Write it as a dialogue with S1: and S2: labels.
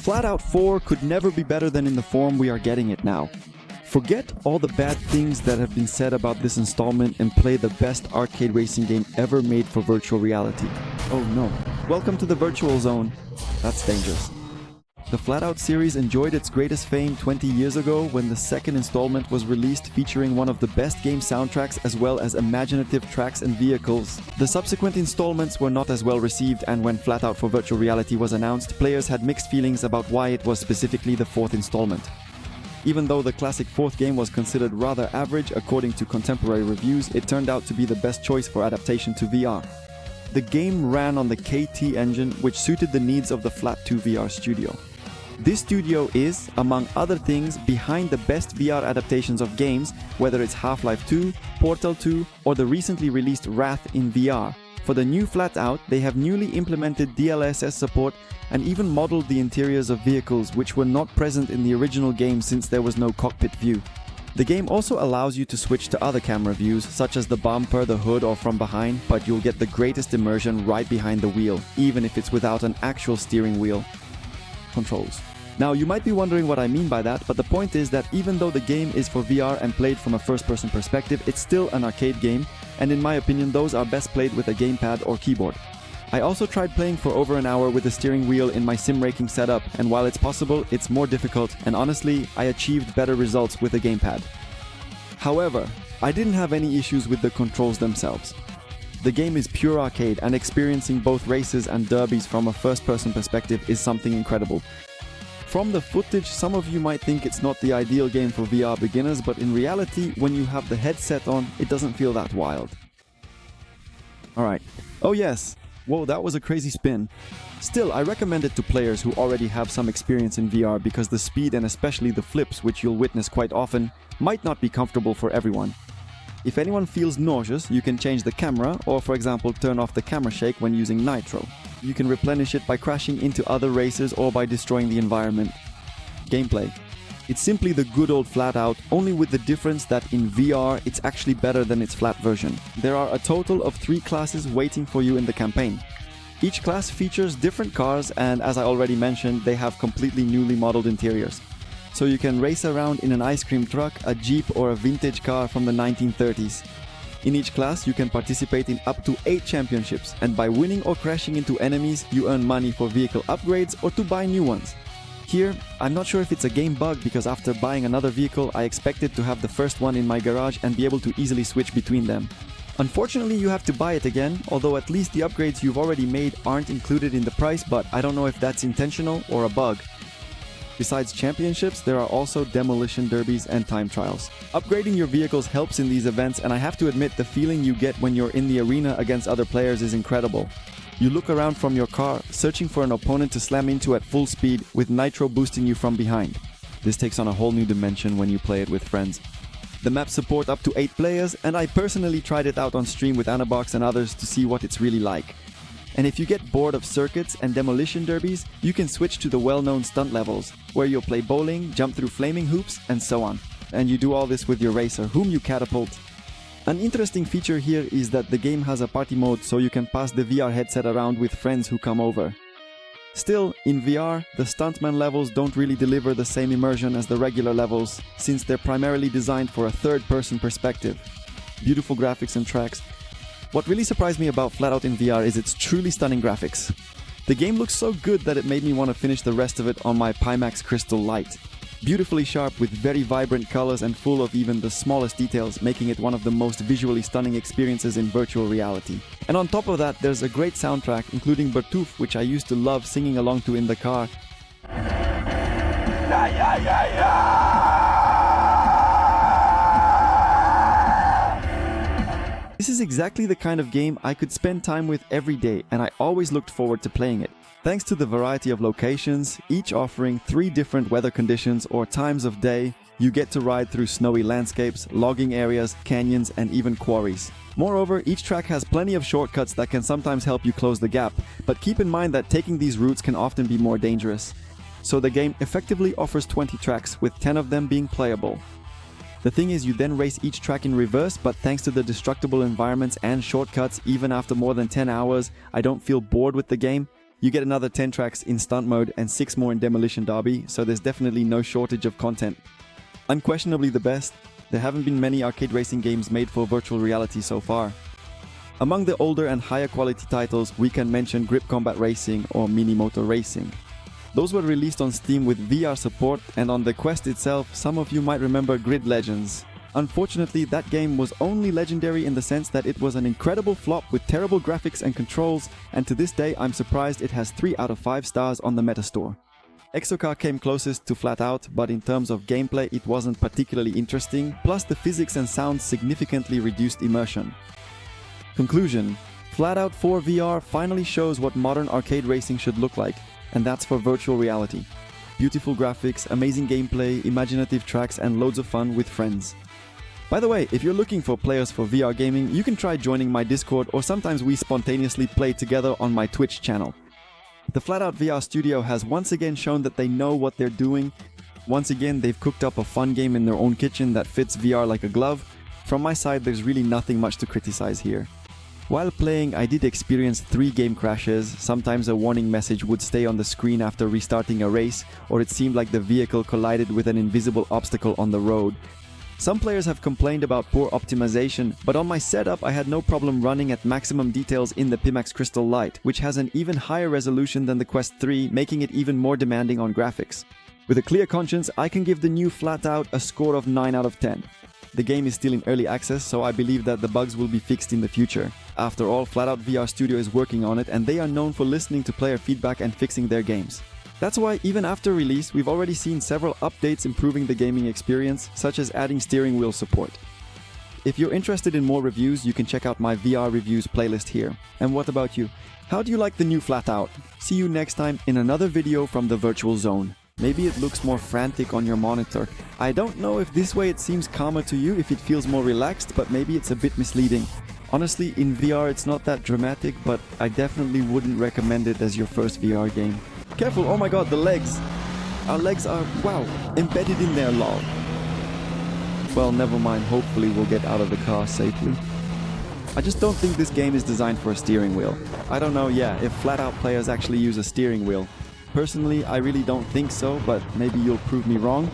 S1: FlatOut 4 could never be better than in the form we are getting it now. Forget all the bad things that have been said about this installment and play the best arcade racing game ever made for virtual reality. Oh no. Welcome to the virtual zone. That's dangerous. The FlatOut series enjoyed its greatest fame 20 years ago when the second installment was released, featuring one of the best game soundtracks as well as imaginative tracks and vehicles. The subsequent installments were not as well received, and when FlatOut for virtual reality was announced, players had mixed feelings about why it was specifically the fourth installment. Even though the classic fourth game was considered rather average according to contemporary reviews, it turned out to be the best choice for adaptation to VR. The game ran on the KT engine, which suited the needs of the Flat2 VR studio. This studio is, among other things, behind the best VR adaptations of games, whether it's Half-Life 2, Portal 2, or the recently released Wrath in VR. For the new FlatOut, they have newly implemented DLSS support and even modeled the interiors of vehicles, which were not present in the original game since there was no cockpit view. The game also allows you to switch to other camera views, such as the bumper, the hood, or from behind, but you'll get the greatest immersion right behind the wheel, even if it's without an actual steering wheel controls. Now, you might be wondering what I mean by that, but the point is that even though the game is for VR and played from a first-person perspective, it's still an arcade game, and in my opinion, those are best played with a gamepad or keyboard. I also tried playing for over an hour with the steering wheel in my sim raking setup, and while it's possible, it's more difficult, and honestly, I achieved better results with the gamepad. However, I didn't have any issues with the controls themselves. The game is pure arcade, and experiencing both races and derbies from a first-person perspective is something incredible. From the footage, some of you might think it's not the ideal game for VR beginners, but in reality, when you have the headset on, it doesn't feel that wild. Alright. Oh yes! Whoa, that was a crazy spin. Still, I recommend it to players who already have some experience in VR because the speed and especially the flips, which you'll witness quite often, might not be comfortable for everyone. If anyone feels nauseous, you can change the camera or, for example, turn off the camera shake when using nitro. You can replenish it by crashing into other races or by destroying the environment. Gameplay. It's simply the good old FlatOut, only with the difference that in VR it's actually better than its flat version. There are a total of 3 classes waiting for you in the campaign. Each class features different cars, and as I already mentioned, they have completely newly modeled interiors. So you can race around in an ice cream truck, a jeep, or a vintage car from the 1930s. In each class, you can participate in up to 8 championships, and by winning or crashing into enemies, you earn money for vehicle upgrades or to buy new ones. Here, I'm not sure if it's a game bug because after buying another vehicle, I expected to have the first one in my garage and be able to easily switch between them. Unfortunately, you have to buy it again, although at least the upgrades you've already made aren't included in the price, but I don't know if that's intentional or a bug. Besides championships, there are also demolition derbies and time trials. Upgrading your vehicles helps in these events, and I have to admit the feeling you get when you're in the arena against other players is incredible. You look around from your car, searching for an opponent to slam into at full speed, with nitro boosting you from behind. This takes on a whole new dimension when you play it with friends. The maps support up to 8 players, and I personally tried it out on stream with Anabox and others to see what it's really like. And if you get bored of circuits and demolition derbies, you can switch to the well-known stunt levels, where you'll play bowling, jump through flaming hoops, and so on. And you do all this with your racer, whom you catapult. An interesting feature here is that the game has a party mode, so you can pass the VR headset around with friends who come over. Still, in VR, the stuntman levels don't really deliver the same immersion as the regular levels, since they're primarily designed for a third-person perspective. Beautiful graphics and tracks. What really surprised me about FlatOut in VR is its truly stunning graphics. The game looks so good that it made me want to finish the rest of it on my Pimax Crystal Lite. Beautifully sharp with very vibrant colors and full of even the smallest details, making it one of the most visually stunning experiences in virtual reality. And on top of that, there's a great soundtrack, including Bertouf, which I used to love singing along to in the car. This is exactly the kind of game I could spend time with every day, and I always looked forward to playing it. Thanks to the variety of locations, each offering 3 different weather conditions or times of day, you get to ride through snowy landscapes, logging areas, canyons, and even quarries. Moreover, each track has plenty of shortcuts that can sometimes help you close the gap, but keep in mind that taking these routes can often be more dangerous. So the game effectively offers 20 tracks, with 10 of them being playable. The thing is, you then race each track in reverse, but thanks to the destructible environments and shortcuts, even after more than 10 hours, I don't feel bored with the game. You get another 10 tracks in stunt mode and 6 more in demolition derby, so there's definitely no shortage of content. Unquestionably the best, there haven't been many arcade racing games made for virtual reality so far. Among the older and higher quality titles, we can mention Grip Combat Racing or Minimoto Racing. Those were released on Steam with VR support, and on the Quest itself, some of you might remember Grid Legends. Unfortunately, that game was only legendary in the sense that it was an incredible flop with terrible graphics and controls, and to this day I'm surprised it has 3 out of 5 stars on the Metastore. Exocar came closest to FlatOut, but in terms of gameplay it wasn't particularly interesting, plus the physics and sound significantly reduced immersion. Conclusion: FlatOut 4 VR finally shows what modern arcade racing should look like, and that's for virtual reality. Beautiful graphics, amazing gameplay, imaginative tracks, and loads of fun with friends. By the way, if you're looking for players for VR gaming, you can try joining my Discord, or sometimes we spontaneously play together on my Twitch channel. The FlatOut VR studio has once again shown that they know what they're doing. Once again, they've cooked up a fun game in their own kitchen that fits VR like a glove. From my side, there's really nothing much to criticize here. While playing, I did experience 3 game crashes. Sometimes a warning message would stay on the screen after restarting a race, or it seemed like the vehicle collided with an invisible obstacle on the road. Some players have complained about poor optimization, but on my setup I had no problem running at maximum details in the Pimax Crystal Lite, which has an even higher resolution than the Quest 3, making it even more demanding on graphics. With a clear conscience, I can give the new FlatOut a score of 9 out of 10. The game is still in early access, so I believe that the bugs will be fixed in the future. After all, FlatOut VR Studio is working on it, and they are known for listening to player feedback and fixing their games. That's why even after release, we've already seen several updates improving the gaming experience, such as adding steering wheel support. If you're interested in more reviews, you can check out my VR reviews playlist here. And what about you? How do you like the new FlatOut? See you next time in another video from the virtual zone. Maybe it looks more frantic on your monitor. I don't know if this way it seems calmer to you, if it feels more relaxed, but maybe it's a bit misleading. Honestly, in VR it's not that dramatic, but I definitely wouldn't recommend it as your first VR game. Careful, oh my god, the legs! Our legs are, wow, embedded in there, lol. Well, never mind, hopefully we'll get out of the car safely. I just don't think this game is designed for a steering wheel. I don't know, yeah, if FlatOut players actually use a steering wheel. Personally, I really don't think so, but maybe you'll prove me wrong.